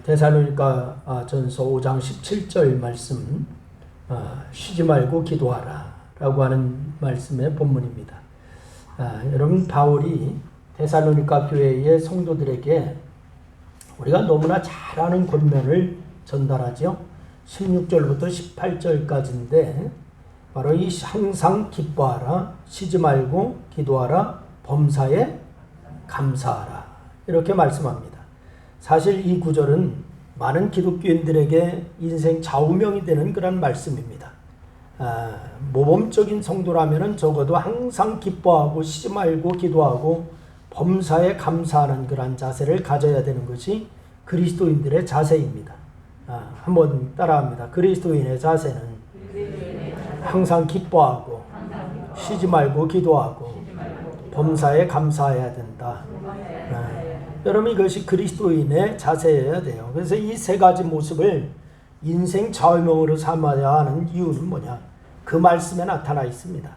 데살로니가 전서 5장 17절 말씀, 쉬지 말고 기도하라 라고 하는 말씀의 본문입니다. 여러분, 바울이 데살로니가 교회의 성도들에게 우리가 너무나 잘 아는 권면을 전달하죠. 16절부터 18절까지인데 바로 이 항상 기뻐하라, 쉬지 말고 기도하라, 범사에 감사하라 이렇게 말씀합니다. 사실 이 구절은 많은 기독교인들에게 인생 좌우명이 되는 그런 말씀입니다. 모범적인 성도라면 적어도 항상 기뻐하고 쉬지 말고 기도하고 범사에 감사하는 그런 자세를 가져야 되는 것이 그리스도인들의 자세입니다. 한번 따라합니다. 그리스도인의 자세는 항상 기뻐하고 쉬지 말고 기도하고 범사에 감사해야 된다. 여러분, 이것이 그리스도인의 자세여야 돼요. 그래서 이 세 가지 모습을 인생 좌우명으로 삼아야 하는 이유는 뭐냐? 그 말씀에 나타나 있습니다.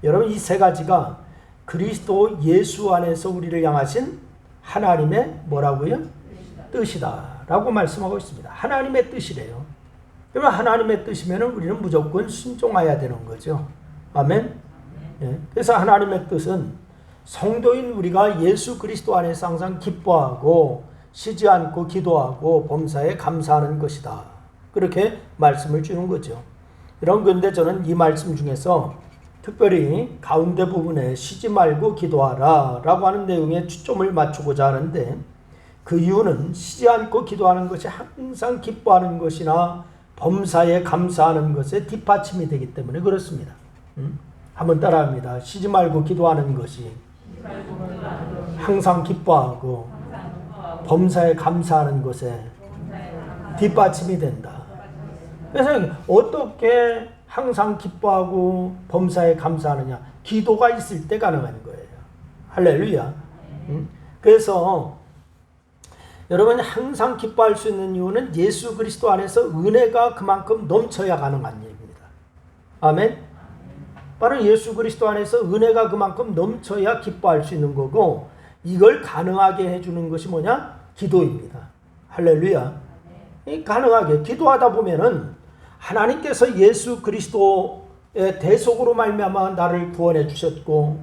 여러분, 이 세 가지가 그리스도 예수 안에서 우리를 향하신 하나님의 뭐라고요? 뜻이다 라고 말씀하고 있습니다. 하나님의 뜻이래요. 그러면 하나님의 뜻이면 우리는 무조건 순종해야 되는 거죠. 아멘. 그래서 하나님의 뜻은 성도인 우리가 예수 그리스도 안에서 항상 기뻐하고 쉬지 않고 기도하고 범사에 감사하는 것이다. 그렇게 말씀을 주는 거죠. 그런데 저는 이 말씀 중에서 특별히 가운데 부분에 쉬지 말고 기도하라 라고 하는 내용에 초점을 맞추고자 하는데, 그 이유는 쉬지 않고 기도하는 것이 항상 기뻐하는 것이나 범사에 감사하는 것에 뒷받침이 되기 때문에 그렇습니다. 한번 따라합니다. 쉬지 말고 기도하는 것이 항상 기뻐하고 범사에 감사하는 것에 뒷받침이 된다. 그래서 어떻게 항상 기뻐하고 범사에 감사하느냐? 기도가 있을 때 가능한 거예요. 할렐루야. 그래서 여러분이 항상 기뻐할 수 있는 이유는 예수 그리스도 안에서 은혜가 그만큼 넘쳐야 가능한 일입니다. 아멘. 바로 예수 그리스도 안에서 은혜가 그만큼 넘쳐야 기뻐할 수 있는 거고, 이걸 가능하게 해주는 것이 뭐냐? 기도입니다. 할렐루야. 가능하게 기도하다 보면은 하나님께서 예수 그리스도의 대속으로 말미암아 나를 구원해 주셨고,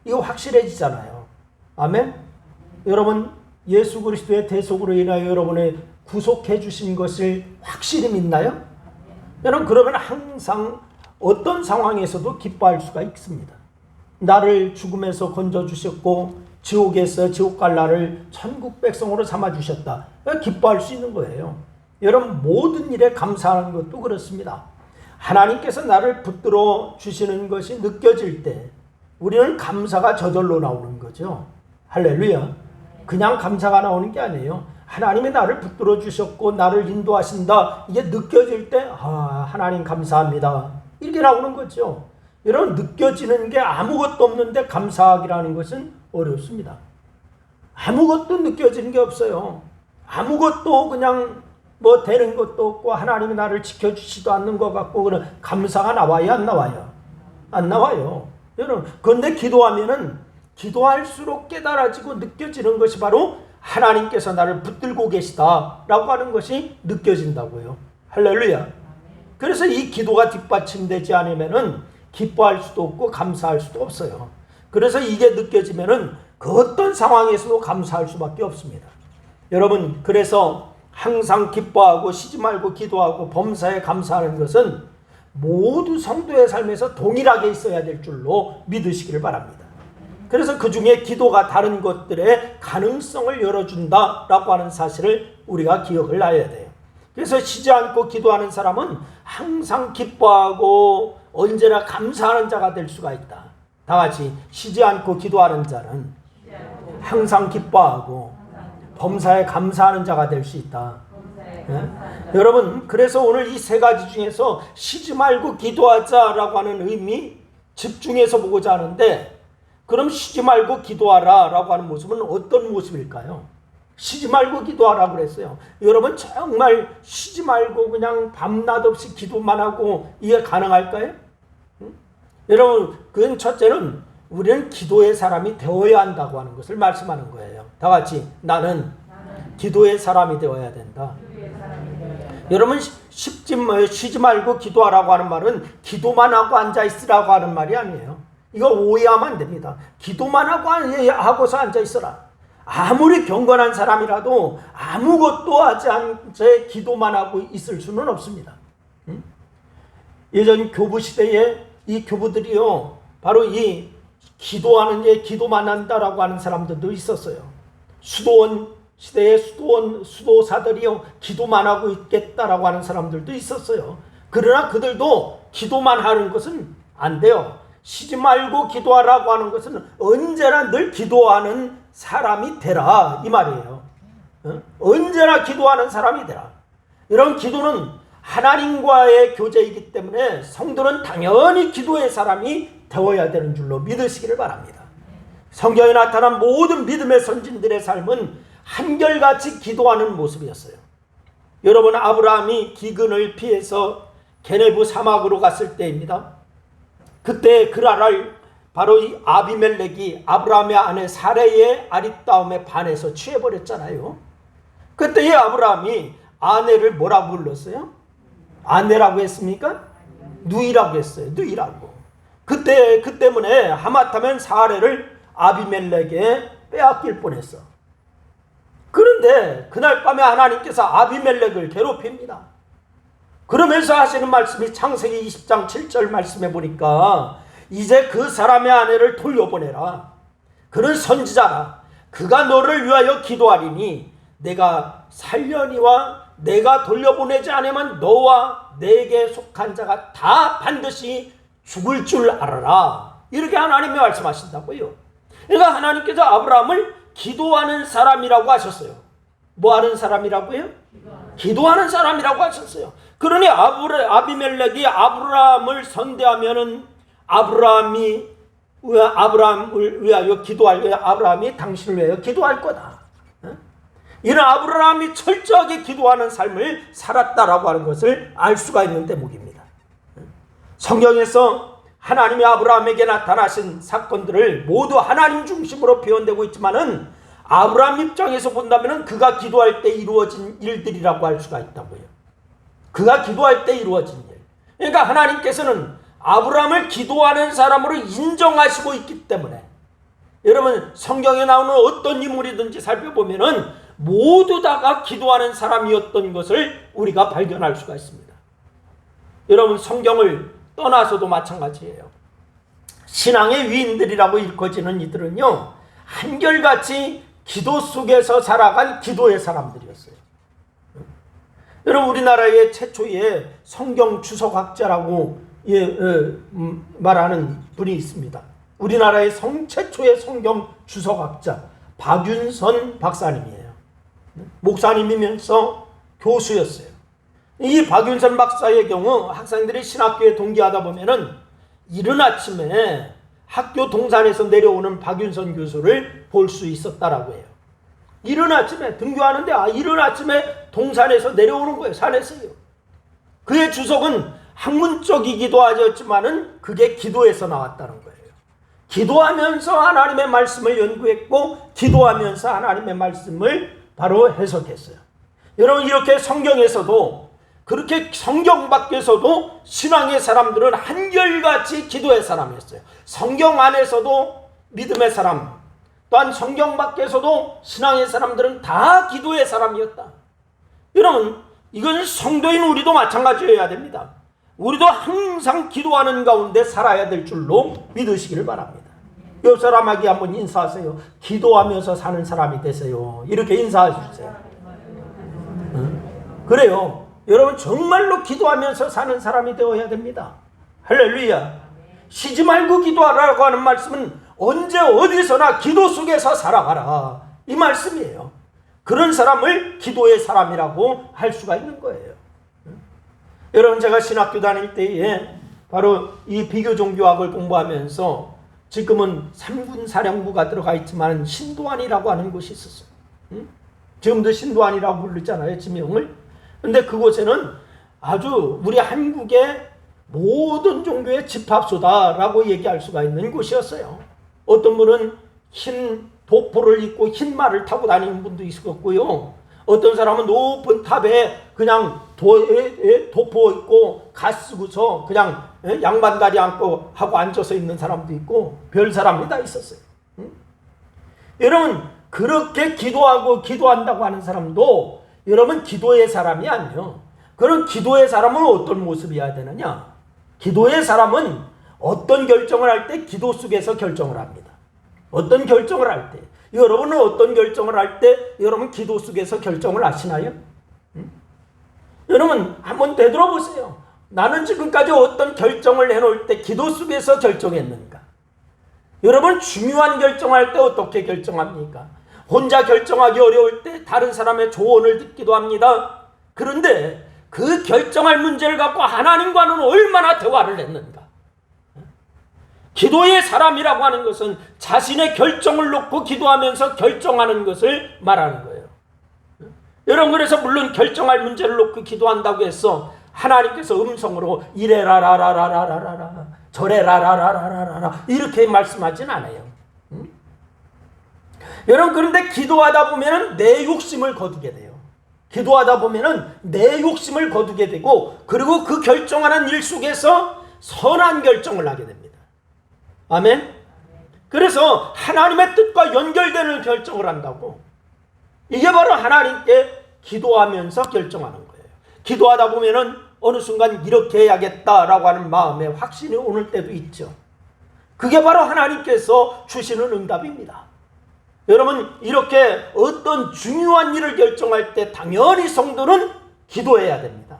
이거 확실해지잖아요. 아멘. 여러분, 예수 그리스도의 대속으로 인하여 여러분의 구속해 주신 것을 확실히 믿나요? 여러분, 그러면 항상 어떤 상황에서도 기뻐할 수가 있습니다. 나를 죽음에서 건져 주셨고 지옥에서 지옥 갈 나를 천국 백성으로 삼아 주셨다. 기뻐할 수 있는 거예요. 여러분, 모든 일에 감사하는 것도 그렇습니다. 하나님께서 나를 붙들어 주시는 것이 느껴질 때 우리는 감사가 저절로 나오는 거죠. 할렐루야. 그냥 감사가 나오는 게 아니에요. 하나님이 나를 붙들어 주셨고 나를 인도하신다, 이게 느껴질 때 하나님 감사합니다, 이렇게 나오는 거죠. 여러분, 느껴지는 게 아무것도 없는데 감사하기라는 것은 어렵습니다. 아무것도 느껴지는 게 없어요. 아무것도 그냥 뭐 되는 것도 없고 하나님이 나를 지켜주지도 않는 것 같고, 그런 감사가 나와요, 안 나와요? 안 나와요. 여러분, 그런데 기도하면은 기도할수록 깨달아지고 느껴지는 것이 바로 하나님께서 나를 붙들고 계시다라고 하는 것이 느껴진다고요. 할렐루야. 그래서 이 기도가 뒷받침되지 않으면은 기뻐할 수도 없고 감사할 수도 없어요. 그래서 이게 느껴지면은 그 어떤 상황에서도 감사할 수밖에 없습니다. 여러분, 그래서 항상 기뻐하고 쉬지 말고 기도하고 범사에 감사하는 것은 모두 성도의 삶에서 동일하게 있어야 될 줄로 믿으시기를 바랍니다. 그래서 그 중에 기도가 다른 것들의 가능성을 열어준다라고 하는 사실을 우리가 기억을 해야 돼요. 그래서 쉬지 않고 기도하는 사람은 항상 기뻐하고 언제나 감사하는 자가 될 수가 있다. 다 같이, 쉬지 않고 기도하는 자는 항상 기뻐하고 범사에 감사하는 자가 될 수 있다. 여러분, 그래서 오늘 이 세 가지 중에서 쉬지 말고 기도하자라고 하는 의미, 집중해서 보고자 하는데, 그럼 쉬지 말고 기도하라 라고 하는 모습은 어떤 모습일까요? 쉬지 말고 기도하라 그랬어요. 여러분, 정말 쉬지 말고 그냥 밤낮 없이 기도만 하고 이게 가능할까요? 여러분, 그건 첫째는 우리는 기도의 사람이 되어야 한다고 하는 것을 말씀하는 거예요. 다 같이, 나는 기도의 사람이 되어야 된다. 여러분 쉬지 말고 기도하라고 하는 말은 기도만 하고 앉아있으라고 하는 말이 아니에요. 이거 오해하면 안 됩니다. 기도만 하고서 앉아있어라. 아무리 경건한 사람이라도 아무것도 하지 않은 채 기도만 하고 있을 수는 없습니다. 예전 교부 시대에 이 교부들이요, 바로 이 기도하는 기도만 한다라고 하는 사람들도 있었어요. 수도원 시대에 수도사들이요, 기도만 하고 있겠다라고 하는 사람들도 있었어요. 그러나 그들도 기도만 하는 것은 안 돼요. 쉬지 말고 기도하라고 하는 것은 언제나 늘 기도하는 사람이 되라, 이 말이에요. 언제나 기도하는 사람이 되라. 이런 기도는 하나님과의 교제이기 때문에 성도는 당연히 기도의 사람이 되어야 되는 줄로 믿으시기를 바랍니다. 성경에 나타난 모든 믿음의 선진들의 삶은 한결같이 기도하는 모습이었어요. 여러분, 아브라함이 기근을 피해서 게네브 사막으로 갔을 때입니다. 그때 그라를 바로 이 아비멜렉이 아브라함의 아내 사레의 아리따움에 반해서 취해버렸잖아요. 그때 이 아브라함이 아내를 뭐라고 불렀어요? 아내라고 했습니까? 누이라고 했어요. 누이라고. 그 때문에 하마터면 사레를 아비멜렉에 빼앗길 뻔했어. 그런데 그날 밤에 하나님께서 아비멜렉을 괴롭힙니다. 그러면서 하시는 말씀이 창세기 20장 7절 말씀에 보니까 이제 그 사람의 아내를 돌려보내라. 그는 선지자라. 그가 너를 위하여 기도하리니 내가 살려니와 내가 돌려보내지 않으면 너와 내게 속한 자가 다 반드시 죽을 줄 알아라. 이렇게 하나님이 말씀하신다고요. 그러니까 하나님께서 아브라함을 기도하는 사람이라고 하셨어요. 뭐 하는 사람이라고요? 기도하는 사람이라고 하셨어요. 그러니 아비멜렉이 아브라함을 선대하면은 아브라함을 위하여 기도할 아브라함이 당신을 위하여 기도할 거다. 이런 아브라함이 철저하게 기도하는 삶을 살았다라고 하는 것을 알 수가 있는 대목입니다. 성경에서 하나님이 아브라함에게 나타나신 사건들을 모두 하나님 중심으로 표현되고 있지만은 아브라함 입장에서 본다면은 그가 기도할 때 이루어진 일들이라고 할 수가 있다고요. 그가 기도할 때 이루어진 일. 그러니까 하나님께서는 아브라함을 기도하는 사람으로 인정하시고 있기 때문에 여러분 성경에 나오는 어떤 인물이든지 살펴보면은 모두 다가 기도하는 사람이었던 것을 우리가 발견할 수가 있습니다. 여러분 성경을 떠나서도 마찬가지예요. 신앙의 위인들이라고 일컬어지는 이들은요, 한결같이 기도 속에서 살아간 기도의 사람들이었어요. 여러분 우리나라의 최초의 성경 주석학자라고 말하는 분이 있습니다. 우리나라의 최초의 성경 주석학자 박윤선 박사님이에요. 목사님이면서 교수였어요. 이 박윤선 박사의 경우 학생들이 신학교에 동기하다 보면은 이른 아침에 학교 동산에서 내려오는 박윤선 교수를 볼 수 있었다라고 해요. 이른 아침에 등교하는데 이른 아침에 동산에서 내려오는 거예요. 산에서요. 그의 주석은 학문적이기도 하지만은 그게 기도에서 나왔다는 거예요. 기도하면서 하나님의 말씀을 연구했고 기도하면서 하나님의 말씀을 바로 해석했어요. 여러분 이렇게 성경에서도 그렇게 성경 밖에서도 신앙의 사람들은 한결같이 기도의 사람이었어요. 성경 안에서도 믿음의 사람, 또한 성경 밖에서도 신앙의 사람들은 다 기도의 사람이었다. 여러분 이건 성도인 우리도 마찬가지여야 됩니다. 우리도 항상 기도하는 가운데 살아야 될 줄로 믿으시기를 바랍니다. 옆 사람에게 한번 인사하세요. 기도하면서 사는 사람이 되세요. 이렇게 인사하세요. 그래요. 여러분 정말로 기도하면서 사는 사람이 되어야 됩니다. 할렐루야. 쉬지 말고 기도하라고 하는 말씀은 언제 어디서나 기도 속에서 살아가라 이 말씀이에요. 그런 사람을 기도의 사람이라고 할 수가 있는 거예요. 여러분 제가 신학교 다닐 때에 바로 이 비교종교학을 공부하면서 지금은 3군 사령부가 들어가 있지만 신도안이라고 하는 곳이 있었어요. 지금도 신도안이라고 부르잖아요, 지명을. 근데 그곳에는 아주 우리 한국의 모든 종교의 집합소다라고 얘기할 수가 있는 곳이었어요. 어떤 분은 흰 도포를 입고 흰 말을 타고 다니는 분도 있었고요. 어떤 사람은 높은 탑에 그냥 돋보 있고 갓 쓰고서 그냥 양반다리 안고 하고 앉아서 있는 사람도 있고 별 사람이 다 있었어요. 여러분 그렇게 기도하고 기도한다고 하는 사람도 여러분 기도의 사람이 아니에요. 그런 기도의 사람은 어떤 모습이어야 되느냐? 기도의 사람은 어떤 결정을 할 때 기도 속에서 결정을 합니다. 어떤 결정을 할 때, 여러분은 어떤 결정을 할 때 여러분 기도 속에서 결정을 하시나요? 여러분 한번 되돌아보세요. 나는 지금까지 어떤 결정을 해놓을 때 기도 속에서 결정했는가? 여러분 중요한 결정할 때 어떻게 결정합니까? 혼자 결정하기 어려울 때 다른 사람의 조언을 듣기도 합니다. 그런데 그 결정할 문제를 갖고 하나님과는 얼마나 대화를 했는가? 기도의 사람이라고 하는 것은 자신의 결정을 놓고 기도하면서 결정하는 것을 말하는 거예요. 여러분 그래서 물론 결정할 문제를 놓고 기도한다고 해서 하나님께서 음성으로 이래라라라라라라라 저래라라라라라라 이렇게 말씀하진 않아요. 여러분 그런데 기도하다 보면은 내 욕심을 거두게 돼요. 기도하다 보면은 내 욕심을 거두게 되고 그리고 그 결정하는 일 속에서 선한 결정을 하게 됩니다. 아멘. 그래서 하나님의 뜻과 연결되는 결정을 한다고. 이게 바로 하나님께 기도하면서 결정하는 거예요. 기도하다 보면은 어느 순간 이렇게 해야겠다라고 하는 마음에 확신이 오는 때도 있죠. 그게 바로 하나님께서 주시는 응답입니다. 여러분 이렇게 어떤 중요한 일을 결정할 때 당연히 성도는 기도해야 됩니다.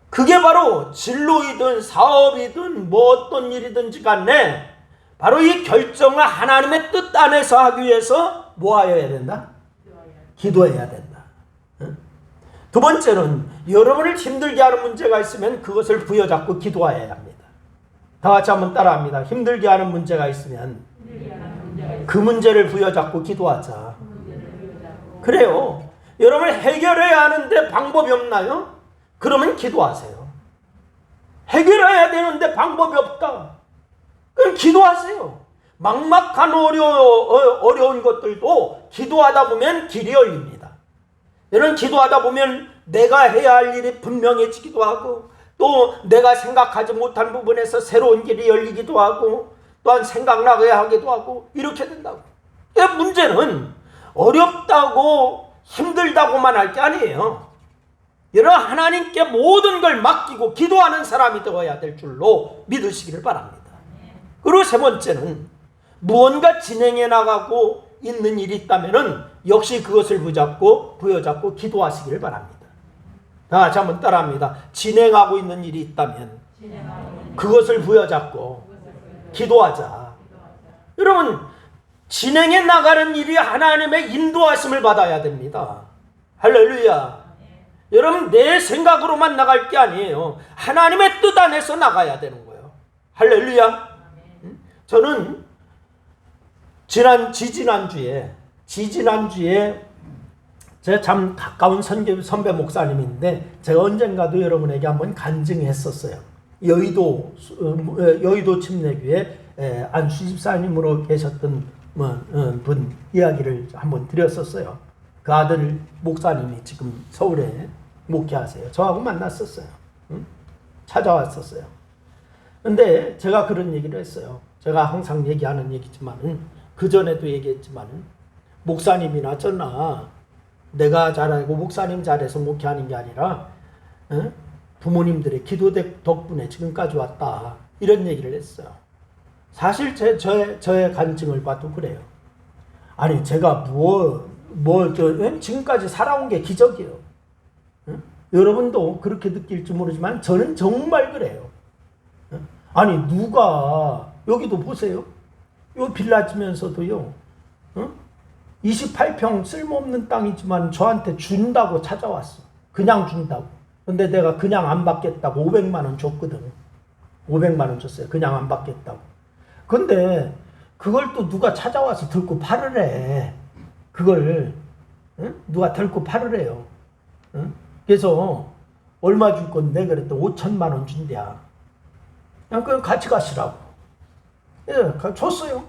그게 바로 진로이든 사업이든 뭐 어떤 일이든지 간에 바로 이 결정을 하나님의 뜻 안에서 하기 위해서 뭐 해야 된다? 기도해야 된다. 두 번째는 여러분을 힘들게 하는 문제가 있으면 그것을 부여잡고 기도해야 합니다. 다 같이 한번 따라합니다. 힘들게 하는 문제가 있으면 그 문제를 부여잡고 기도하자. 그래요. 여러분 해결해야 하는데 방법이 없나요? 그러면 기도하세요. 해결해야 되는데 방법이 없다. 그럼 기도하세요. 막막한 어려운 것들도 기도하다 보면 길이 열립니다. 여러분 기도하다 보면 내가 해야 할 일이 분명해지기도 하고 또 내가 생각하지 못한 부분에서 새로운 길이 열리기도 하고 또한 생각나게 하기도 하고 이렇게 된다고. 문제는 어렵다고 힘들다고만 할 게 아니에요. 여러분 하나님께 모든 걸 맡기고 기도하는 사람이 되어야 될 줄로 믿으시기를 바랍니다. 그리고 세 번째는 무언가 진행해 나가고 있는 일이 있다면 역시 그것을 부여잡고 기도하시기를 바랍니다. 다 같이 한번 따라합니다. 진행하고 있는 일이 있다면 그것을 부여잡고 기도하자. 여러분 진행해 나가는 일이 하나님의 인도하심을 받아야 됩니다. 할렐루야. 여러분 내 생각으로만 나갈 게 아니에요. 하나님의 뜻 안에서 나가야 되는 거예요. 할렐루야. 저는 지지난주에 제가 참 가까운 선배 목사님인데 제가 언젠가도 여러분에게 한번 간증했었어요. 여의도 침례교회 안수 집사님으로 계셨던 분 이야기를 한번 드렸었어요. 그 아들 목사님이 지금 서울에 목회하세요. 저하고 만났었어요. 찾아왔었어요. 근데 제가 그런 얘기를 했어요. 제가 항상 얘기하는 얘기지만은 그전에도 얘기했지만은 목사님이나 저나 내가 잘하고 목사님 잘해서 목회하는 게 아니라 부모님들의 기도 덕분에 지금까지 왔다. 이런 얘기를 했어요. 사실 저의 간증을 봐도 그래요. 아니 제가 지금까지 살아온 게 기적이에요. 여러분도 그렇게 느낄지 모르지만 저는 정말 그래요. 아니 누가 여기도 보세요. 요 빌라지면서도요. 28평 쓸모없는 땅이지만 저한테 준다고 찾아왔어. 그냥 준다고. 근데 내가 그냥 안 받겠다고 500만 원 줬거든. 500만 원 줬어요. 그냥 안 받겠다고. 근데 그걸 또 누가 찾아와서 들고 팔으래. 그걸 누가 들고 팔으래요. 그래서 얼마 줄 건데 그랬더니 5천만 원 준대야. 그냥 같이 가시라고. 예, 줬어요.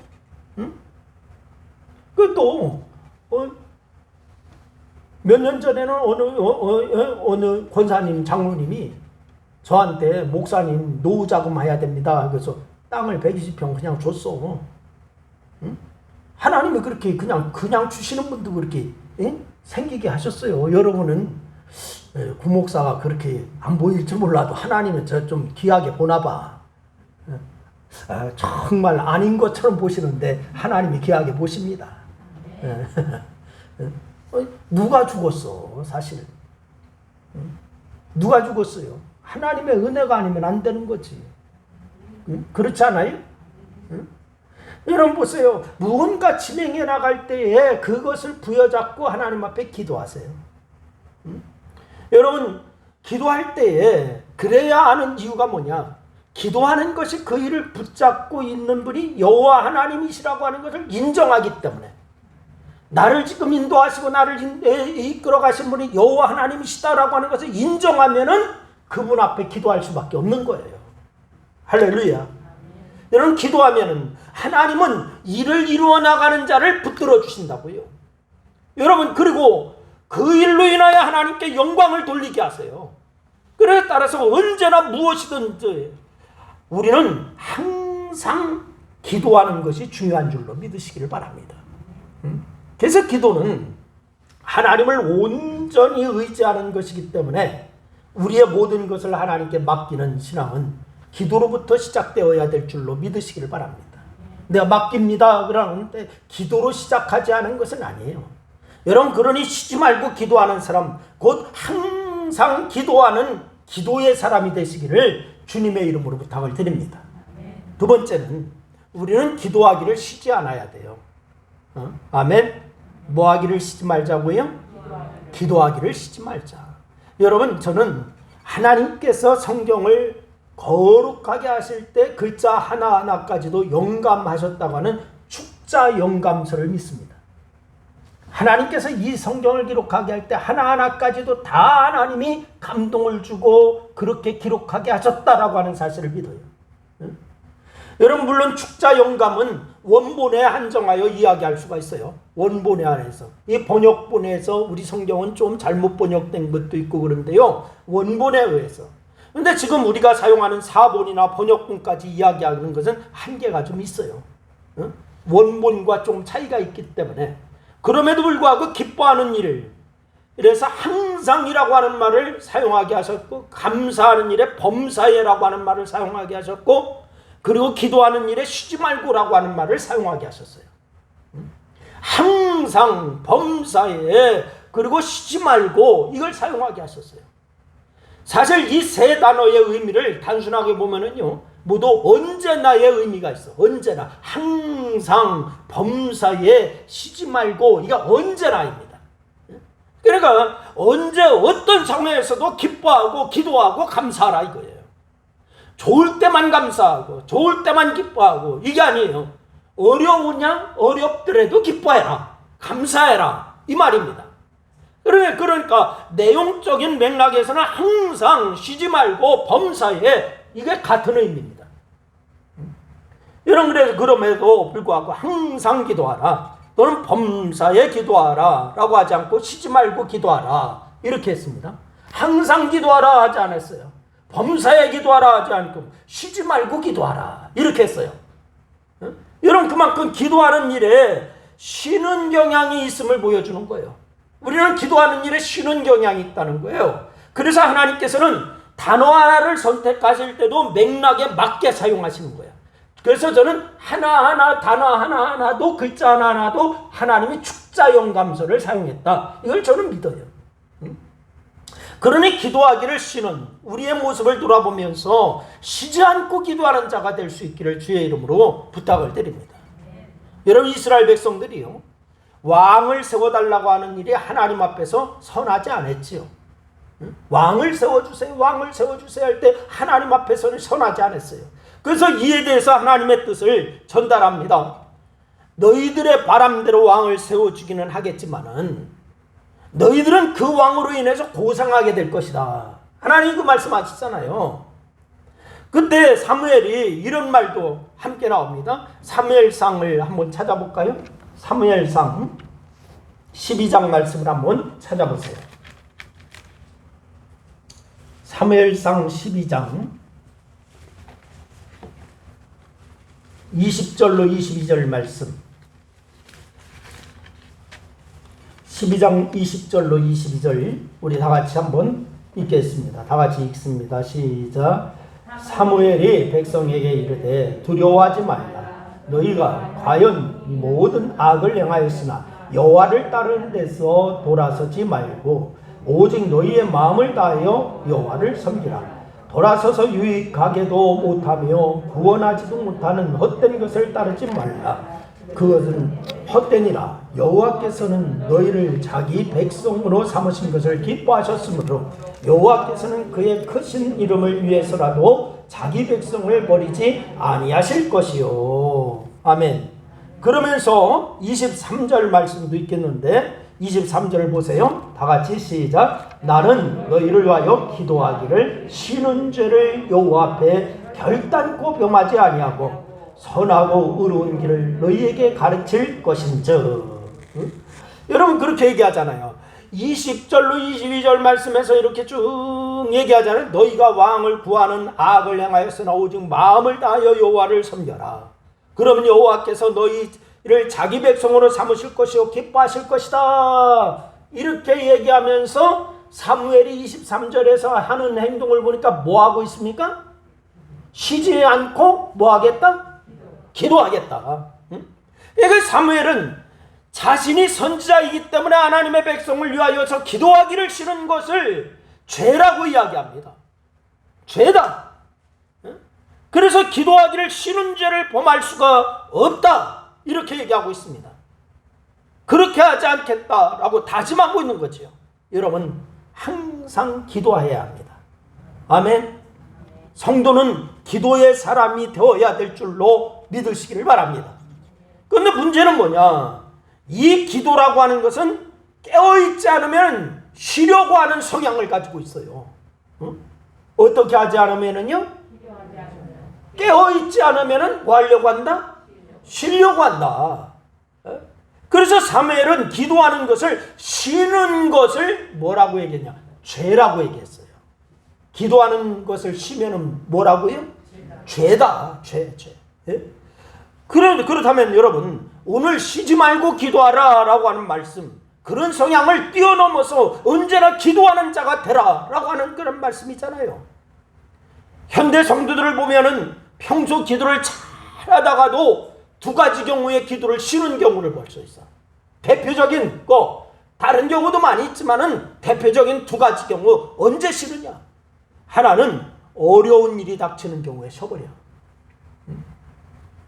그 또 몇 년 전에는 어느 권사님, 장로님이 저한테 목사님 노후 자금해야 됩니다. 그래서 땅을 120평 그냥 줬어. 응? 하나님이 그렇게 그냥 주시는 분도 그렇게 생기게 하셨어요. 여러분은 구목사가 그렇게 안 보일지 몰라도 하나님은 저 좀 귀하게 보나 봐. 정말 아닌 것처럼 보시는데 하나님이 귀하게 보십니다. 누가 죽었어, 사실은. 누가 죽었어요? 하나님의 은혜가 아니면 안 되는 거지. 그렇지 않아요? 여러분 보세요. 무언가 진행해 나갈 때에 그것을 부여잡고 하나님 앞에 기도하세요. 여러분 기도할 때에 그래야 하는 이유가 뭐냐? 기도하는 것이 그 일을 붙잡고 있는 분이 여호와 하나님이시라고 하는 것을 인정하기 때문에, 나를 지금 인도하시고 나를 이끌어 가신 분이 여호와 하나님이시다라고 하는 것을 인정하면은 그분 앞에 기도할 수밖에 없는 거예요. 할렐루야. 여러분 기도하면은 하나님은 일을 이루어 나가는 자를 붙들어 주신다고요. 여러분 그리고 그 일로 인하여 하나님께 영광을 돌리게 하세요. 그래 따라서 언제나 무엇이든지 우리는 항상 기도하는 것이 중요한 줄로 믿으시기를 바랍니다. 그래서 기도는 하나님을 온전히 의지하는 것이기 때문에 우리의 모든 것을 하나님께 맡기는 신앙은 기도로부터 시작되어야 될 줄로 믿으시기를 바랍니다. 내가 맡깁니다 그러는데 기도로 시작하지 않은 것은 아니에요. 여러분 그러니 쉬지 말고 기도하는 사람, 곧 항상 기도하는 기도의 사람이 되시기를 주님의 이름으로 부탁을 드립니다. 두 번째는 우리는 기도하기를 쉬지 않아야 돼요. 아멘. 뭐 하기를 쉬지 말자고요? 기도하기를 쉬지 말자. 여러분 저는 하나님께서 성경을 거룩하게 하실 때 글자 하나하나까지도 영감하셨다고 하는 축자 영감서를 믿습니다. 하나님께서 이 성경을 기록하게 할 때 하나하나까지도 다 하나님이 감동을 주고 그렇게 기록하게 하셨다라고 하는 사실을 믿어요. 여러분 물론 축자 영감은 원본에 한정하여 이야기할 수가 있어요. 원본에 한해서. 이 번역본에서 우리 성경은 좀 잘못 번역된 것도 있고 그런데요. 원본에 의해서. 그런데 지금 우리가 사용하는 사본이나 번역본까지 이야기하는 것은 한계가 좀 있어요. 원본과 좀 차이가 있기 때문에. 그럼에도 불구하고 기뻐하는 일을, 그래서 항상이라고 하는 말을 사용하게 하셨고, 감사하는 일에 범사에라고 하는 말을 사용하게 하셨고, 그리고 기도하는 일에 쉬지 말고라고 하는 말을 사용하게 하셨어요. 항상, 범사에, 그리고 쉬지 말고 이걸 사용하게 하셨어요. 사실 이 세 단어의 의미를 단순하게 보면은요, 모두 언제나의 의미가 있어. 언제나, 항상, 범사에, 쉬지 말고, 이게 언제나입니다. 그러니까 언제 어떤 상황에서도 기뻐하고 기도하고 감사하라 이거예요. 좋을 때만 감사하고 좋을 때만 기뻐하고 이게 아니에요. 어려우냐 어렵더라도 기뻐해라, 감사해라 이 말입니다. 그러니까 내용적인 맥락에서는 항상 쉬지 말고 범사에, 이게 같은 의미입니다. 여러분 그래서 그럼에도 불구하고 항상 기도하라 또는 범사에 기도하라 라고 하지 않고 쉬지 말고 기도하라 이렇게 했습니다. 항상 기도하라 하지 않았어요. 범사에 기도하라 하지 않고 쉬지 말고 기도하라 이렇게 했어요. 여러분 그만큼 기도하는 일에 쉬는 경향이 있음을 보여주는 거예요. 우리는 기도하는 일에 쉬는 경향이 있다는 거예요. 그래서 하나님께서는 단어 하나를 선택하실 때도 맥락에 맞게 사용하시는 거예요. 그래서 저는 하나하나 단어 하나하나도 글자 하나하나도 하나님이 축자 영감서를 사용했다, 이걸 저는 믿어요. 그러니 기도하기를 쉬는 우리의 모습을 돌아보면서 쉬지 않고 기도하는 자가 될 수 있기를 주의 이름으로 부탁을 드립니다. 여러분 이스라엘 백성들이요, 왕을 세워달라고 하는 일이 하나님 앞에서 선하지 않았지요. 왕을 세워주세요, 왕을 세워주세요 할 때 하나님 앞에서는 선하지 않았어요. 그래서 이에 대해서 하나님의 뜻을 전달합니다. 너희들의 바람대로 왕을 세워주기는 하겠지만은 너희들은 그 왕으로 인해서 고생하게 될 것이다. 하나님 그 말씀하시잖아요. 그때 사무엘이 이런 말도 함께 나옵니다. 사무엘상을 한번 찾아볼까요? 사무엘상 12장 말씀을 한번 찾아보세요. 사무엘상 12장 20절로 22절 말씀. 12장 20절로 22절 우리 다 같이 한번 읽겠습니다. 다 같이 읽습니다. 시작. 사무엘이 백성에게 이르되 두려워하지 말라. 너희가 과연 모든 악을 행하였으나 여호와를 따르는 데서 돌아서지 말고 오직 너희의 마음을 다하여 여호와를 섬기라. 돌아서서 유익하게도 못하며 구원하지도 못하는 헛된 것을 따르지 말라. 그것은 헛되니라. 여호와께서는 너희를 자기 백성으로 삼으신 것을 기뻐하셨으므로 여호와께서는 그의 크신 이름을 위해서라도 자기 백성을 버리지 아니하실 것이요. 아멘. 그러면서 23절 말씀도 있겠는데 23절 보세요. 다 같이 시작. 나는 너희를 위하여 기도하기를 쉬는 죄를 여호와 앞에 결단코 범하지 아니하고 선하고 의로운 길을 너희에게 가르칠 것인즉. 여러분 그렇게 얘기하잖아요. 20절로 22절 말씀에서 이렇게 쭉 얘기하잖아요. 너희가 왕을 구하는 악을 행하였으나 오직 마음을 다하여 여호와를 섬겨라. 그러면 여호와께서 너희를 자기 백성으로 삼으실 것이요 기뻐하실 것이다. 이렇게 얘기하면서 사무엘이 23절에서 하는 행동을 보니까 뭐 하고 있습니까? 쉬지 않고 뭐 하겠다? 기도하겠다. 그러니까 사무엘은 자신이 선지자이기 때문에 하나님의 백성을 위하여서 기도하기를 싫은 것을 죄라고 이야기합니다. 죄다. 그래서 기도하기를 싫은 죄를 범할 수가 없다. 이렇게 얘기하고 있습니다. 그렇게 하지 않겠다라고 다짐하고 있는 거죠. 여러분 항상 기도해야 합니다. 아멘. 성도는 기도의 사람이 되어야 될 줄로 믿으시기를 바랍니다. 그런데 문제는 뭐냐? 이 기도라고 하는 것은 깨어있지 않으면 쉬려고 하는 성향을 가지고 있어요. 어떻게 하지 않으면요? 깨어있지 않으면 뭐 하려고 한다? 쉬려고 한다. 그래서 사무엘은 기도하는 것을 쉬는 것을 뭐라고 얘기했냐? 죄라고 얘기했어요. 기도하는 것을 쉬면은 뭐라고요? 죄다. 죄. 예? 그렇다면 여러분 오늘 쉬지 말고 기도하라 라고 하는 말씀, 그런 성향을 뛰어넘어서 언제나 기도하는 자가 되라 라고 하는 그런 말씀이잖아요. 현대 성도들을 보면은 평소 기도를 잘 하다가도 두 가지 경우의 기도를 쉬는 경우를 볼 수 있어. 대표적인 거, 다른 경우도 많이 있지만은 대표적인 두 가지 경우 언제 쉬느냐? 하나는 어려운 일이 닥치는 경우에 쉬어버려.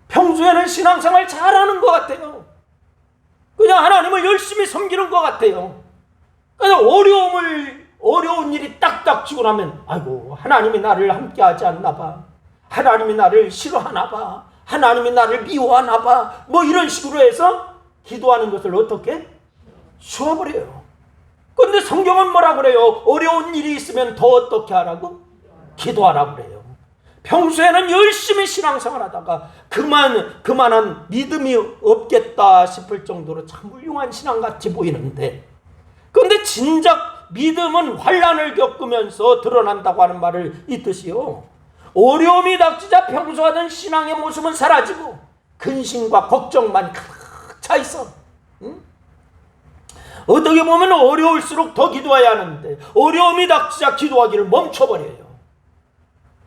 평소에는 신앙생활 잘하는 것 같아요. 그냥 하나님을 열심히 섬기는 것 같아요. 그래서 어려운 일이 딱 닥치고 나면 아이고 하나님이 나를 함께하지 않나 봐. 하나님이 나를 싫어하나 봐. 하나님이 나를 미워하나 봐. 뭐 이런 식으로 해서 기도하는 것을 어떻게? 쉬어버려요. 그런데 성경은 뭐라 그래요? 어려운 일이 있으면 더 어떻게 하라고? 기도하라고 그래요. 평소에는 열심히 신앙생활 하다가 그만한 믿음이 없겠다 싶을 정도로 참 훌륭한 신앙같이 보이는데, 그런데 진작 믿음은 환난을 겪으면서 드러난다고 하는 말을 있듯이요. 어려움이 닥치자 평소 하던 신앙의 모습은 사라지고 근심과 걱정만 가득 차 있어. 응? 어떻게 보면 어려울수록 더 기도해야 하는데 어려움이 닥치자 기도하기를 멈춰버려요.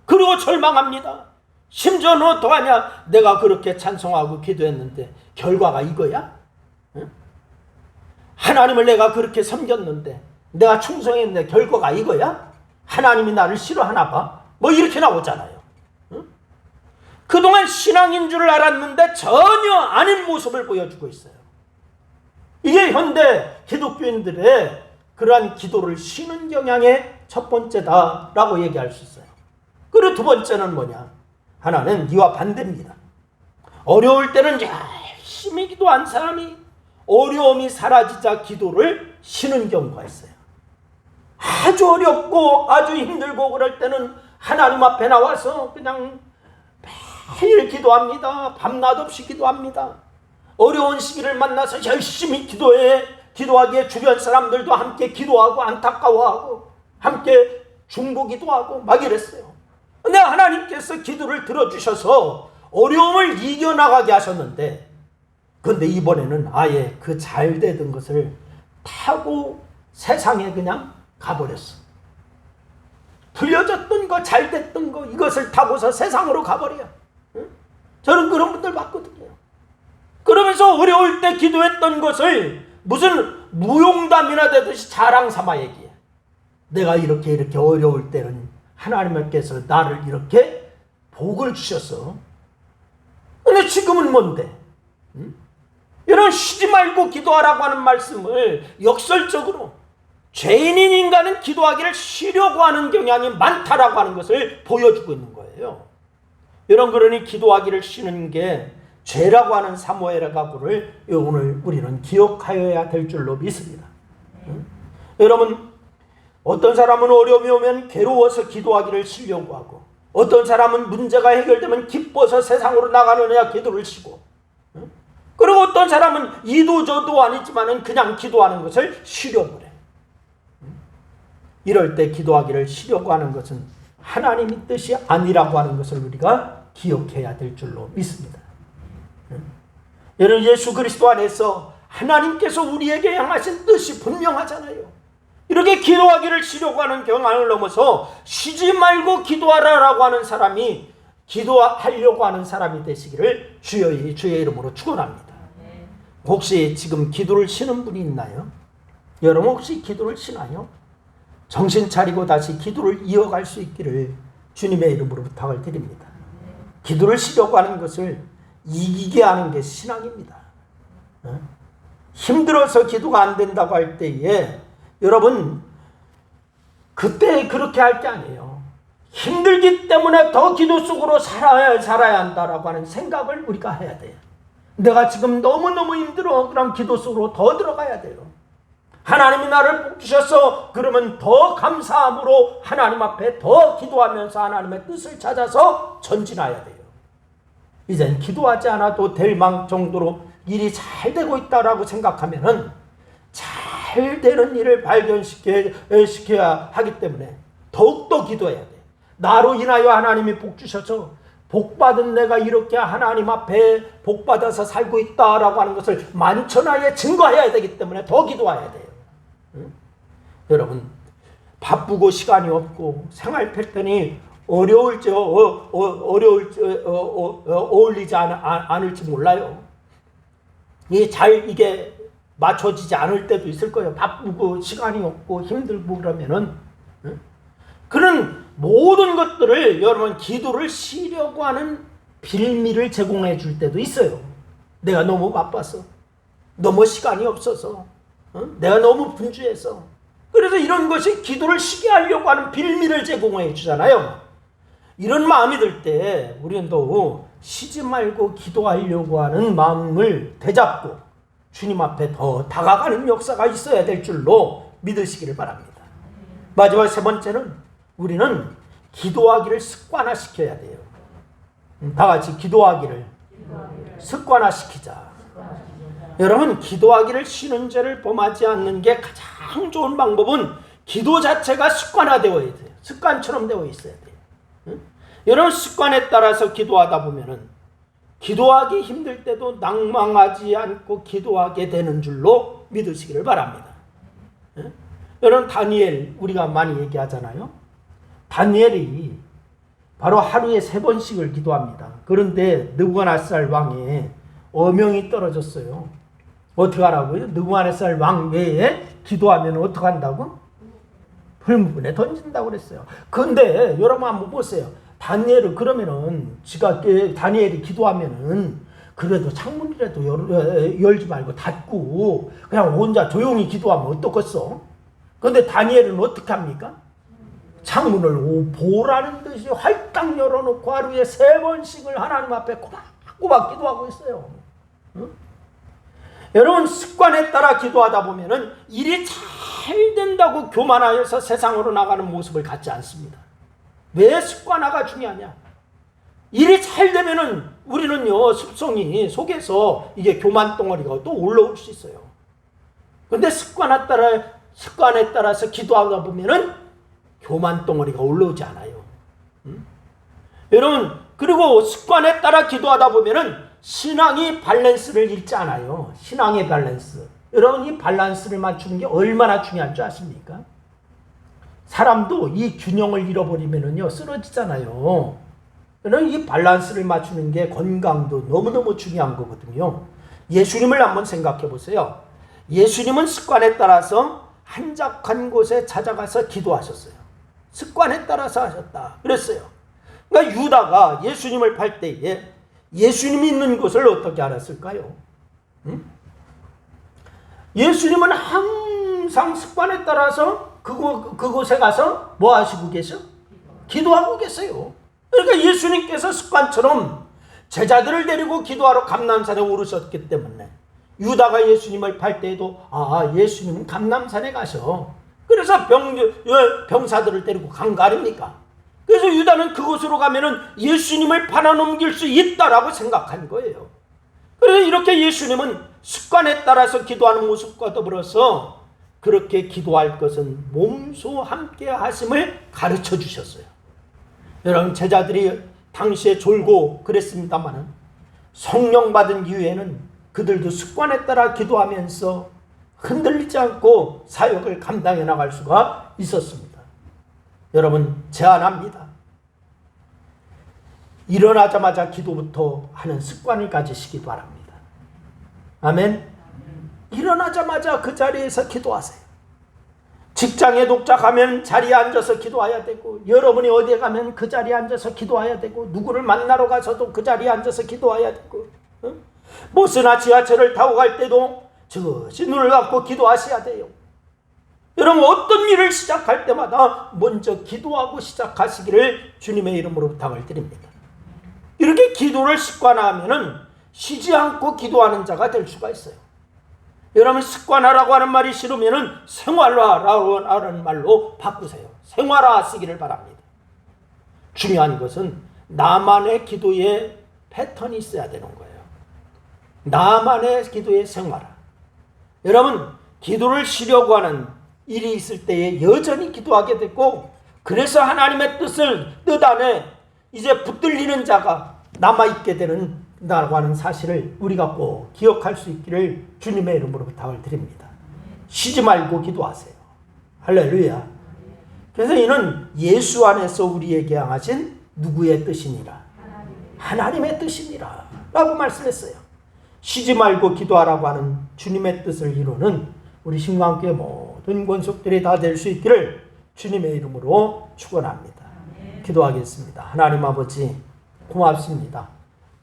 그리고 절망합니다. 심지어 너 어떡하냐? 내가 그렇게 찬송하고 기도했는데 결과가 이거야? 응? 하나님을 내가 그렇게 섬겼는데 내가 충성했는데 결과가 이거야? 하나님이 나를 싫어하나 봐? 뭐 이렇게 나오잖아요. 응? 그동안 신앙인 줄 알았는데 전혀 아닌 모습을 보여주고 있어요. 이게 현대 기독교인들의 그러한 기도를 쉬는 경향의 첫 번째다라고 얘기할 수 있어요. 그리고 두 번째는 뭐냐? 하나는 이와 반대입니다. 어려울 때는 열심히 기도한 사람이 어려움이 사라지자 기도를 쉬는 경우가 있어요. 아주 어렵고 아주 힘들고 그럴 때는 하나님 앞에 나와서 그냥 매일 기도합니다. 밤낮 없이 기도합니다. 어려운 시기를 만나서 열심히 기도해 기도하기에 주변 사람들도 함께 기도하고 안타까워하고 함께 중보기도 하고 막 이랬어요. 근데 하나님께서 기도를 들어주셔서 어려움을 이겨나가게 하셨는데, 근데 이번에는 아예 그 잘 되던 것을 타고 세상에 그냥 가버렸어. 풀려졌던 거, 잘 됐던 거, 이것을 타고서 세상으로 가버려. 응? 저는 그런 분들 봤거든요. 그러면서 어려울 때 기도했던 것을 무슨 무용담이나 되듯이 자랑 삼아 얘기해. 내가 이렇게 어려울 때는 하나님께서 나를 이렇게 복을 주셨어. 근데 지금은 뭔데? 응? 이런 쉬지 말고 기도하라고 하는 말씀을 역설적으로 죄인인 인간은 기도하기를 쉬려고 하는 경향이 많다라고 하는 것을 보여주고 있는 거예요. 이런 그러니 기도하기를 쉬는 게 죄라고 하는 사무엘의 각오를 오늘 우리는 기억하여야 될 줄로 믿습니다. 응? 여러분, 어떤 사람은 어려움이 오면 괴로워서 기도하기를 쉬려고 하고, 어떤 사람은 문제가 해결되면 기뻐서 세상으로 나가느냐 기도를 쉬고, 응? 그리고 어떤 사람은 이도 저도 아니지만은 그냥 기도하는 것을 쉬려고 그래. 이럴 때 기도하기를 쉬려고 하는 것은 하나님의 뜻이 아니라고 하는 것을 우리가 기억해야 될 줄로 믿습니다. 여러분, 예수 그리스도 안에서 하나님께서 우리에게 향하신 뜻이 분명하잖아요. 이렇게 기도하기를 쉬려고 하는 경향을 넘어서 쉬지 말고 기도하라라고 하는 사람이 기도하려고 하는 사람이 되시기를 주의 이름으로 축원합니다. 혹시 지금 기도를 쉬는 분이 있나요? 여러분, 혹시 기도를 쉬나요? 정신 차리고 다시 기도를 이어갈 수 있기를 주님의 이름으로 부탁을 드립니다. 기도를 쉬려고 하는 것을 이기게 하는 게 신앙입니다. 힘들어서 기도가 안 된다고 할 때에 여러분, 그때 그렇게 할 게 아니에요. 힘들기 때문에 더 기도 속으로 살아야 한다라고 하는 생각을 우리가 해야 돼요. 내가 지금 너무너무 힘들어. 그럼 기도 속으로 더 들어가야 돼요. 하나님이 나를 복 주셔서 그러면 더 감사함으로 하나님 앞에 더 기도하면서 하나님의 뜻을 찾아서 전진해야 돼요. 이젠 기도하지 않아도 될 정도로 일이 잘 되고 있다라고 생각하면은 잘 되는 일을 발견시켜야 하기 때문에 더욱더 기도해야 돼. 나로 인하여 하나님이 복 주셔서 복받은 내가 이렇게 하나님 앞에 복받아서 살고 있다라고 하는 것을 만천하에 증거해야 되기 때문에 더 기도해야 돼요. 응? 여러분, 바쁘고 시간이 없고 생활 패턴이 어울리지 않을지 몰라요. 이게 맞춰지지 않을 때도 있을 거예요. 바쁘고 시간이 없고 힘들고 그러면은, 응? 그런 모든 것들을 여러분 기도를 쉬려고 하는 빌미를 제공해 줄 때도 있어요. 내가 너무 바빠서, 너무 시간이 없어서, 내가 너무 분주해서. 그래서 이런 것이 기도를 쉬게 하려고 하는 빌미를 제공해 주잖아요. 이런 마음이 들 때 우리는 또 쉬지 말고 기도하려고 하는 마음을 되잡고 주님 앞에 더 다가가는 역사가 있어야 될 줄로 믿으시기를 바랍니다. 마지막 세 번째는 우리는 기도하기를 습관화시켜야 돼요. 다 같이 기도하기를 습관화시키자. 여러분, 기도하기를 쉬는 죄를 범하지 않는 게 가장 좋은 방법은 기도 자체가 습관화되어야 돼요. 습관처럼 되어 있어야 돼요. 여러분, 습관에 따라서 기도하다 보면은 기도하기 힘들 때도 낭망하지 않고 기도하게 되는 줄로 믿으시기를 바랍니다. 여러분, 다니엘 우리가 많이 얘기하잖아요. 다니엘이 바로 하루에 3번씩을 기도합니다. 그런데 느부갓네살 왕의 어명이 떨어졌어요. 어떻게 하라고요? 느부갓네살 왕 외에 기도하면 어떻게 한다고? 풀무분에 던진다고 그랬어요. 그런데 여러분 한번 보세요. 다니엘은 그러면은 다니엘이 기도하면은 그래도 창문이라도 열지 말고 닫고 그냥 혼자 조용히 기도하면 어떻겠어? 그런데 다니엘은 어떻게 합니까? 창문을 보라는 듯이 활딱 열어놓고 하루에 3번씩을 하나님 앞에 꼬박꼬박 기도하고 있어요. 응? 여러분, 습관에 따라 기도하다 보면은 일이 잘 된다고 교만하여서 세상으로 나가는 모습을 갖지 않습니다. 왜 습관화가 중요하냐? 일이 잘 되면은 우리는요, 습성이 속에서 이게 교만 덩어리가 또 올라올 수 있어요. 근데 습관에 따라서 기도하다 보면은 교만 덩어리가 올라오지 않아요. 여러분, 그리고 습관에 따라 기도하다 보면은 신앙이 밸런스를 잃지 않아요. 신앙의 밸런스. 여러분, 이 밸런스를 맞추는 게 얼마나 중요한 줄 아십니까? 사람도 이 균형을 잃어버리면은요, 쓰러지잖아요. 그러나 이 밸런스를 맞추는 게 건강도 너무너무 중요한 거거든요. 예수님을 한번 생각해 보세요. 예수님은 습관에 따라서 한적한 곳에 찾아가서 기도하셨어요. 습관에 따라서 하셨다 그랬어요. 그러니까 유다가 예수님을 팔 때에 예수님이 있는 곳을 어떻게 알았을까요? 예수님은 항상 습관에 따라서 그곳에 가서 뭐 하시고 계셔? 기도하고 계세요. 그러니까 예수님께서 습관처럼 제자들을 데리고 기도하러 감람산에 오르셨기 때문에 유다가 예수님을 팔 때에도 예수님은 감람산에 가셔. 그래서 병사들을 데리고 간 거 아닙니까? 그래서 유다는 그곳으로 가면은 예수님을 팔아넘길 수 있다라고 생각한 거예요. 그래서 이렇게 예수님은 습관에 따라서 기도하는 모습과 더불어서 그렇게 기도할 것은 몸소 함께 하심을 가르쳐 주셨어요. 여러분, 제자들이 당시에 졸고 그랬습니다마는 성령 받은 이후에는 그들도 습관에 따라 기도하면서 흔들리지 않고 사역을 감당해 나갈 수가 있었습니다. 여러분, 제안합니다. 일어나자마자 기도부터 하는 습관을 가지시기 바랍니다. 아멘. 일어나자마자 그 자리에서 기도하세요. 직장에 독작하면 자리에 앉아서 기도해야 되고, 여러분이 어디에 가면 그 자리에 앉아서 기도해야 되고, 누구를 만나러 가서도 그 자리에 앉아서 기도해야 되고, 버스나 지하철을 타고 갈 때도 저것이 눈을 감고 기도하셔야 돼요. 여러분, 어떤 일을 시작할 때마다 먼저 기도하고 시작하시기를 주님의 이름으로 부탁을 드립니다. 이렇게 기도를 습관화하면은 쉬지 않고 기도하는 자가 될 수가 있어요. 여러분, 습관화라고 하는 말이 싫으면은 생활화라고 하는 말로 바꾸세요. 생활화 쓰기를 바랍니다. 중요한 것은 나만의 기도의 패턴이 있어야 되는 거예요. 나만의 기도의 생활화. 여러분, 기도를 쉬려고 하는 일이 있을 때에 여전히 기도하게 되고, 그래서 하나님의 뜻 안에 이제 붙들리는 자가 남아있게 되는 다라고 하는 사실을 우리가 꼭 기억할 수 있기를 주님의 이름으로 부탁을 드립니다. 쉬지 말고 기도하세요. 할렐루야. 그래서 이는 예수 안에서 우리에게 향하신 누구의 뜻이니라? 하나님의 뜻이니라 라고 말씀했어요. 쉬지 말고 기도하라고 하는 주님의 뜻을 이루는 우리 신강교회 모든 권속들이 다 될 수 있기를 주님의 이름으로 축원합니다. 기도하겠습니다. 하나님 아버지, 고맙습니다.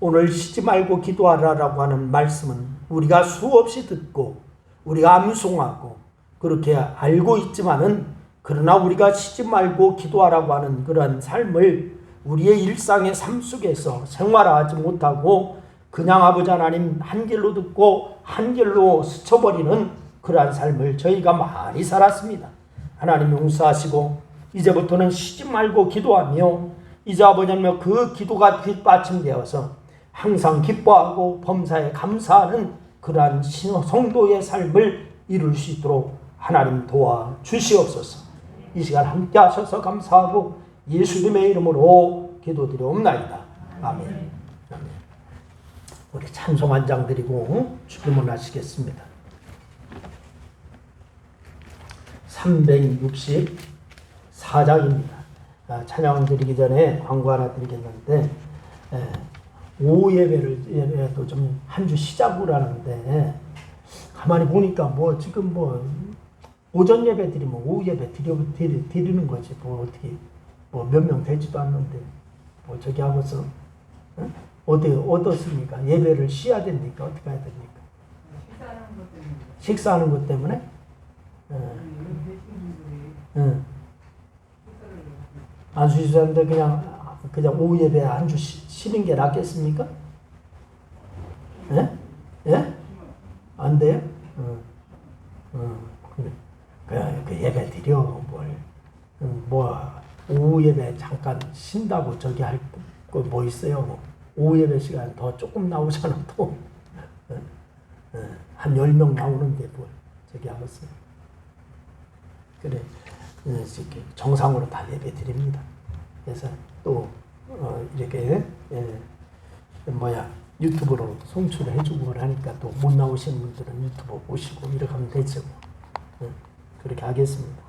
오늘 쉬지 말고 기도하라라고 하는 말씀은 우리가 수없이 듣고 우리가 암송하고 그렇게 알고 있지만은, 그러나 우리가 쉬지 말고 기도하라고 하는 그런 삶을 우리의 일상의 삶 속에서 생활하지 못하고 그냥 아버지 하나님 한 길로 듣고 한 길로 스쳐버리는 그러한 삶을 저희가 많이 살았습니다. 하나님 용서하시고 이제부터는 쉬지 말고 기도하며, 이제 아버지 하나님 그 기도가 뒷받침되어서 항상 기뻐하고 범사에 감사하는 그러한 성도의 삶을 이룰 수 있도록 하나님 도와주시옵소서. 이 시간 함께 하셔서 감사하고 예수님의 이름으로 기도드리옵나이다. 아멘. 아멘. 우리 찬송 한 장 드리고 주문하시겠습니다. 364장입니다. 찬양 드리기 전에 광고 하나 드리겠는데, 오후 예배를 좀 한 주 시작으로 하는데, 가만히 보니까 뭐 지금 뭐 오전 예배 드리면 오후 예배 드리는 거지, 뭐 어떻게 뭐 몇 명 되지도 않는데 뭐 저기 하고서 어떻습니까? 예배를 쉬어야 됩니까? 어떻게 해야 됩니까? 식사하는 것 때문에? 안 쉬시는데 그냥 오후 예배 한 주 쉬는 게 낫겠습니까? 예? 안 돼요? 그 예배 드려. 오후 예배 잠깐 쉰다고 저기 할 거 뭐 있어요? 오후 예배 시간 더 조금 나오잖아, 또. 한 10명 나오는데 뭘 저기 하겠어요. 그래, 이렇게 정상으로 다 예배 드립니다. 그래서 또 이렇게 유튜브로 송출을 해주고 하니까 또 못 나오시는 분들은 유튜브 보시고 이렇게 하면 되죠. 그렇게 하겠습니다.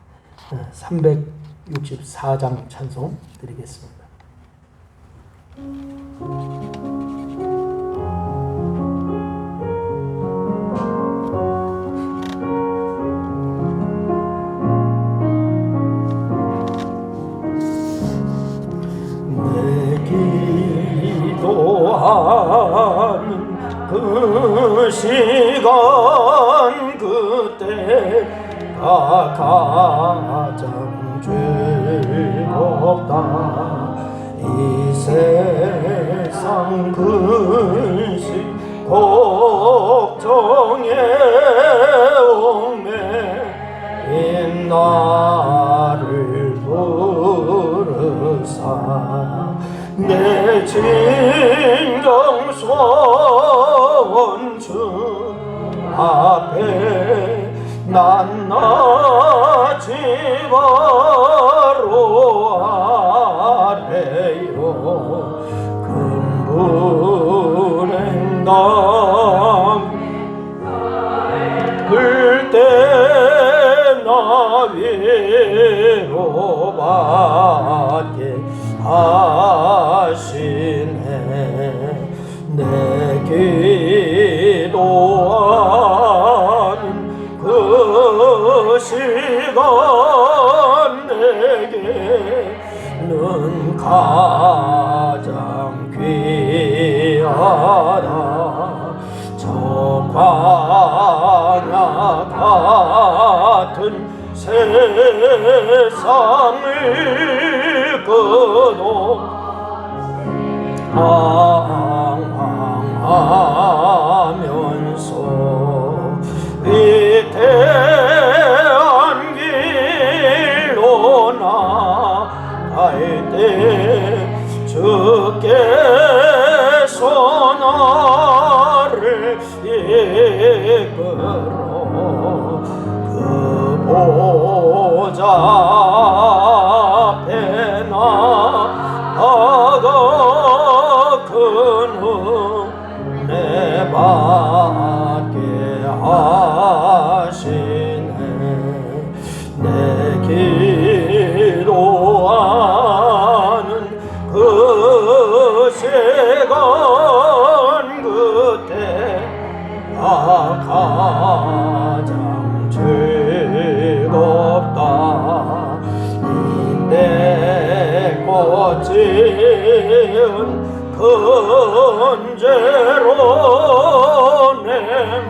364장 찬송 드리겠습니다. 기도하는 그 시간 그때가 가장 즐겁다. 이 세상 근심 걱정에 얽매인 나를 부르사 내 진정선 주 앞에 난 나지 바로 아래요. 근불행 그때 나 위로받게 하시네. 내 기도하는 그 시간 내게는 가장 귀하다. 저 광야 같은 세상을 끊어 항항하면서 위태한 길로 나갈 때 주께서 나를 이끌어 그 보좌 앞에 나아가 큰 은혜 받게 하시네. 내 기도하는 그 시간 그때 가장 즐겁다. 이때 꽃지은 큰죄로 내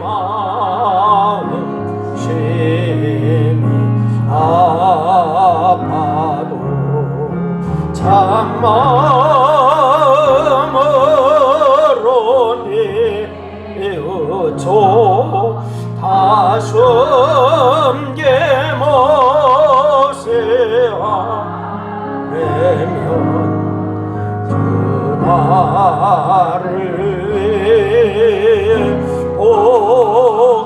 마음 심히 아파도 참마음으로 뉘우쳐 다숨게 모세하려면 주 나를 위해 복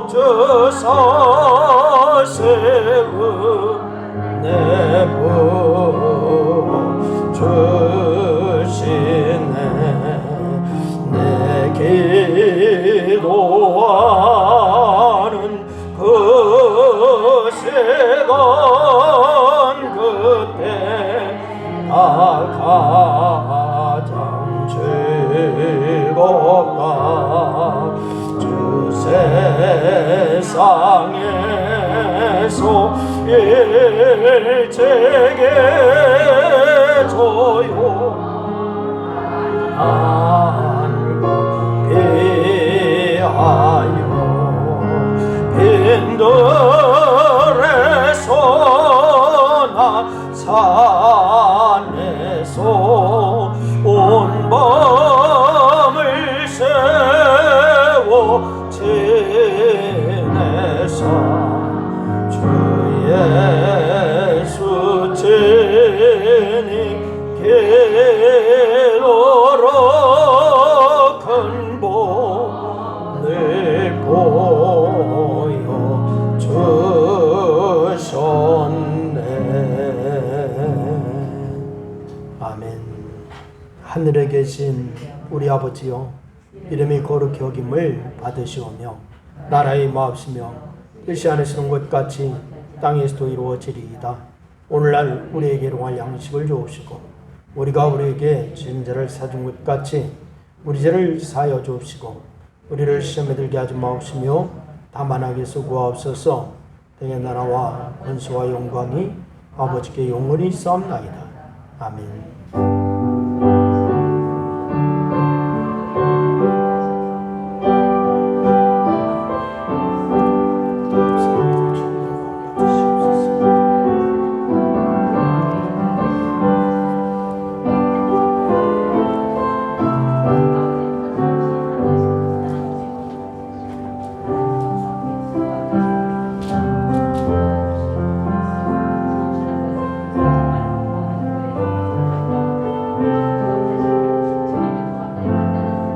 주사 세운 내 부 주시네. 내 기도하는 그 시간 그때 가장 즐겁다. 주 세상에서 일제게 조용한 것 비하여 빈들에서 나 산에서 온 밤을 세워 지내사 주 예수 친히 기도로 큰 복을 보여 주 아멘. 하늘에 계신 우리 아버지여, 이름이 거룩히 여김을 받으시오며 나라의 마옵시며 뜻이 하늘에서는 것 같이 땅에서도 이루어지리이다. 오늘날 우리에게 일용할 양식을 주옵시고 우리가 우리에게 죄인들을 사준 것 같이 우리 죄를 사하여 주옵시고 우리를 시험에 들게 하지 마옵시며 다만 악에서 구하옵소서. 대의 나라와 권세와 영광이 아버지께 영원히 있사옵나이다. 아멘.